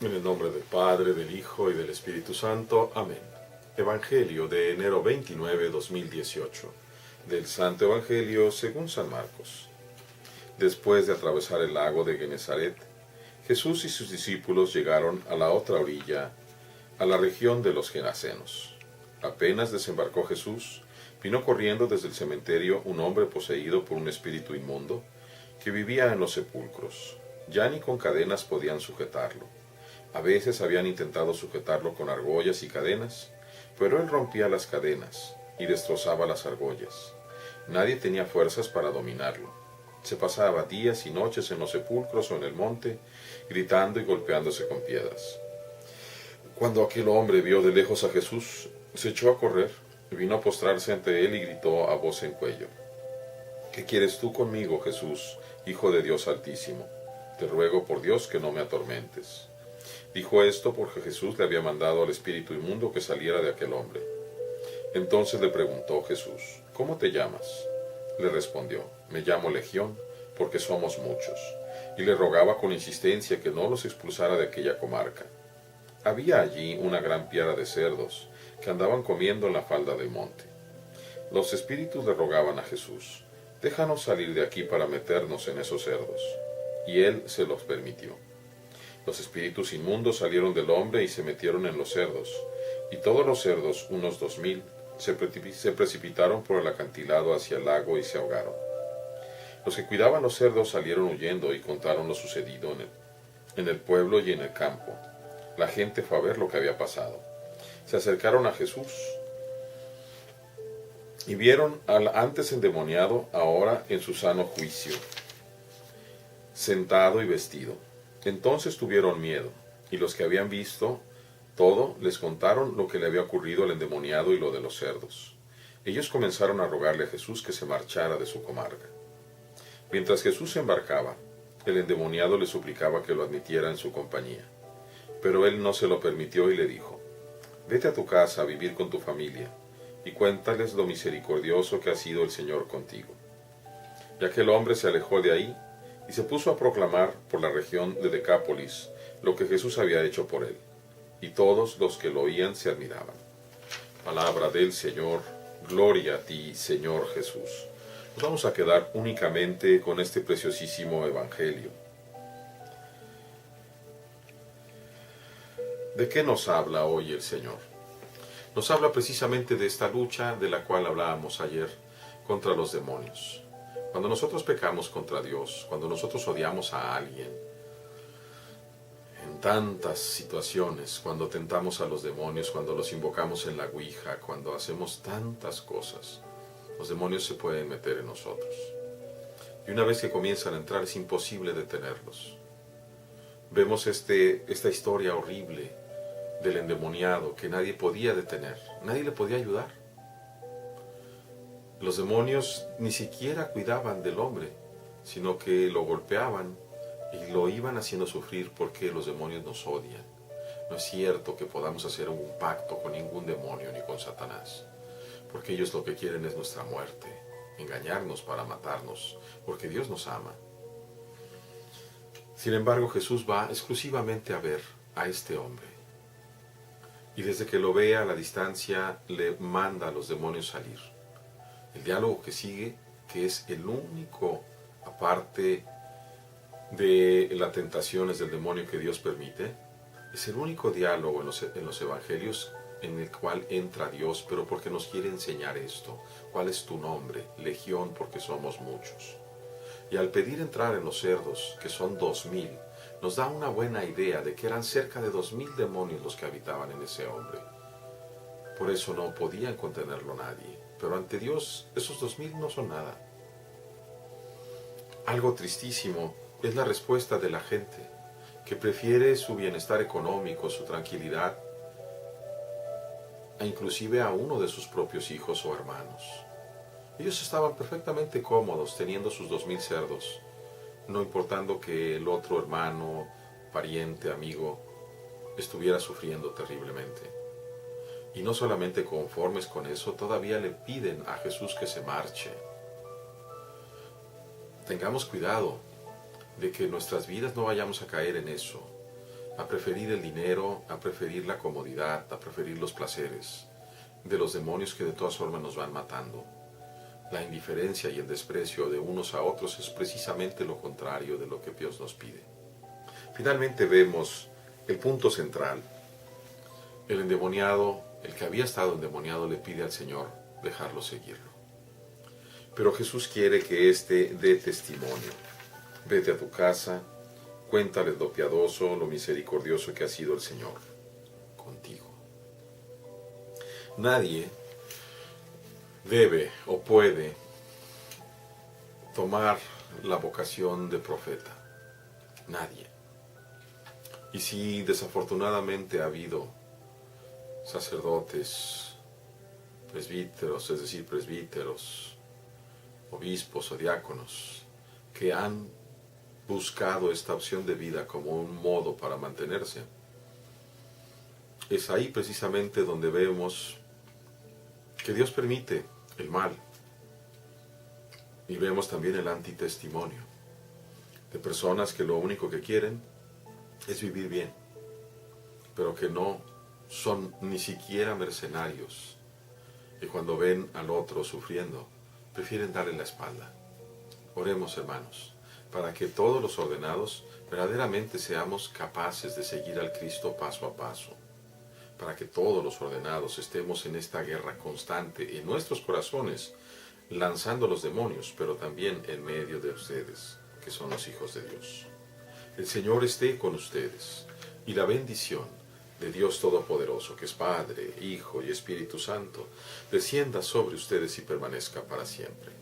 En el nombre del Padre, del Hijo y del Espíritu Santo. Amén. Evangelio de enero 29, 2018. Del Santo Evangelio según San Marcos. Después de atravesar el lago de Genesaret, Jesús y sus discípulos llegaron a la otra orilla, a la región de los Gerasenos. Apenas desembarcó Jesús, vino corriendo desde el cementerio un hombre poseído por un espíritu inmundo, que vivía en los sepulcros. Ya ni con cadenas podían sujetarlo. A veces habían intentado sujetarlo con argollas y cadenas, pero él rompía las cadenas y destrozaba las argollas. Nadie tenía fuerzas para dominarlo. Se pasaba días y noches en los sepulcros o en el monte, gritando y golpeándose con piedras. Cuando aquel hombre vio de lejos a Jesús, se echó a correr, vino a postrarse ante él y gritó a voz en cuello: ¿Qué quieres tú conmigo, Jesús, Hijo de Dios Altísimo? Te ruego por Dios que no me atormentes. Dijo esto porque Jesús le había mandado al espíritu inmundo que saliera de aquel hombre. Entonces le preguntó Jesús: ¿Cómo te llamas? Le respondió: Me llamo Legión, porque somos muchos. Y le rogaba con insistencia que no los expulsara de aquella comarca. Había allí una gran piara de cerdos, que andaban comiendo en la falda del monte. Los espíritus le rogaban a Jesús: Déjanos salir de aquí para meternos en esos cerdos. Y él se los permitió. Los espíritus inmundos salieron del hombre y se metieron en los cerdos, y todos los cerdos, unos 2000, se precipitaron por el acantilado hacia el lago y se ahogaron. Los que cuidaban los cerdos salieron huyendo y contaron lo sucedido en el pueblo y en el campo. La gente fue a ver lo que había pasado. Se acercaron a Jesús y vieron al antes endemoniado ahora en su sano juicio, sentado y vestido. Entonces tuvieron miedo, y los que habían visto todo les contaron lo que le había ocurrido al endemoniado y lo de los cerdos. Ellos comenzaron a rogarle a Jesús que se marchara de su comarca. Mientras Jesús se embarcaba, el endemoniado le suplicaba que lo admitiera en su compañía. Pero él no se lo permitió y le dijo: Vete a tu casa a vivir con tu familia, y cuéntales lo misericordioso que ha sido el Señor contigo. Y aquel hombre se alejó de ahí, y se puso a proclamar por la región de Decápolis lo que Jesús había hecho por él, y todos los que lo oían se admiraban. Palabra del Señor. Gloria a ti, Señor Jesús. Nos vamos a quedar únicamente con este preciosísimo Evangelio. ¿De qué nos habla hoy el Señor? Nos habla precisamente de esta lucha de la cual hablábamos ayer contra los demonios. Cuando nosotros pecamos contra Dios, cuando nosotros odiamos a alguien, en tantas situaciones, cuando tentamos a los demonios, cuando los invocamos en la Ouija, cuando hacemos tantas cosas, los demonios se pueden meter en nosotros. Y una vez que comienzan a entrar es imposible detenerlos. Vemos esta historia horrible del endemoniado que nadie podía detener, nadie le podía ayudar. Los demonios ni siquiera cuidaban del hombre, sino que lo golpeaban y lo iban haciendo sufrir porque los demonios nos odian. No es cierto que podamos hacer un pacto con ningún demonio ni con Satanás, porque ellos lo que quieren es nuestra muerte, engañarnos para matarnos, porque Dios nos ama. Sin embargo, Jesús va exclusivamente a ver a este hombre. Y desde que lo ve a la distancia, le manda a los demonios salir. El diálogo que sigue, que es el único, aparte de las tentaciones del demonio que Dios permite, es el único diálogo en los evangelios en el cual entra Dios, pero porque nos quiere enseñar esto. ¿Cuál es tu nombre? Legión, porque somos muchos. Y al pedir entrar en los cerdos, que son 2000, nos da una buena idea de que eran cerca de 2000 demonios los que habitaban en ese hombre. Por eso no podían contenerlo nadie. Pero ante Dios, esos 2000 no son nada. Algo tristísimo es la respuesta de la gente, que prefiere su bienestar económico, su tranquilidad, e inclusive a uno de sus propios hijos o hermanos. Ellos estaban perfectamente cómodos teniendo sus 2000 cerdos, no importando que el otro hermano, pariente, amigo, estuviera sufriendo terriblemente. Y no solamente conformes con eso, todavía le piden a Jesús que se marche. Tengamos cuidado de que en nuestras vidas no vayamos a caer en eso. a preferir el dinero, a preferir la comodidad, a preferir los placeres de los demonios que de todas formas nos van matando. La indiferencia y el desprecio de unos a otros es precisamente lo contrario de lo que Dios nos pide. Finalmente vemos el punto central. El endemoniado, el que había estado endemoniado, le pide al Señor dejarlo seguirlo. Pero Jesús quiere que éste dé testimonio. Vete a tu casa, cuéntales lo piadoso, lo misericordioso que ha sido el Señor contigo. Nadie debe o puede tomar la vocación de profeta. Nadie. Y si desafortunadamente ha habido sacerdotes, presbíteros, es decir, presbíteros, obispos o diáconos, que han buscado esta opción de vida como un modo para mantenerse, es ahí precisamente donde vemos que Dios permite el mal. Y vemos también el antitestimonio de personas que lo único que quieren es vivir bien, pero que no son ni siquiera mercenarios, y cuando ven al otro sufriendo, prefieren darle la espalda. Oremos, hermanos, para que todos los ordenados verdaderamente seamos capaces de seguir al Cristo paso a paso, para que todos los ordenados estemos en esta guerra constante en nuestros corazones, lanzando a los demonios, pero también en medio de ustedes, que son los hijos de Dios. El Señor esté con ustedes, y la bendición de Dios Todopoderoso, que es Padre, Hijo y Espíritu Santo, descienda sobre ustedes y permanezca para siempre.